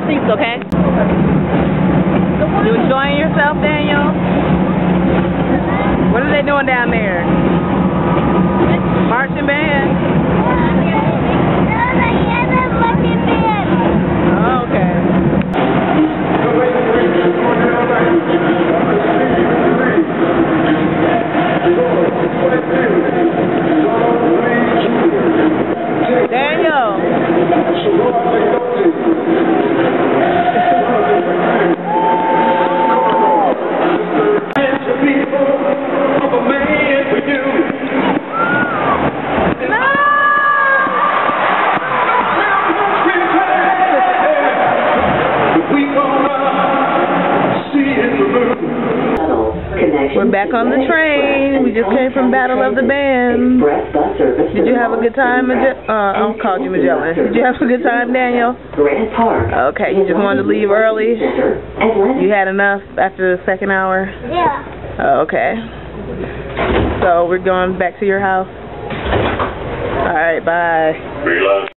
seats, okay? You enjoying yourself, Daniel? What are they doing down there? Marching band? Oh, okay. Daniel. We're back on the train. We just came from Battle of the Bands. Did you have a good time, I'll call you Magellan. Did you have a good time, Daniel? Okay, you just wanted to leave early? You had enough after the second hour? Yeah. Okay. So we're going back to your house? Alright, bye.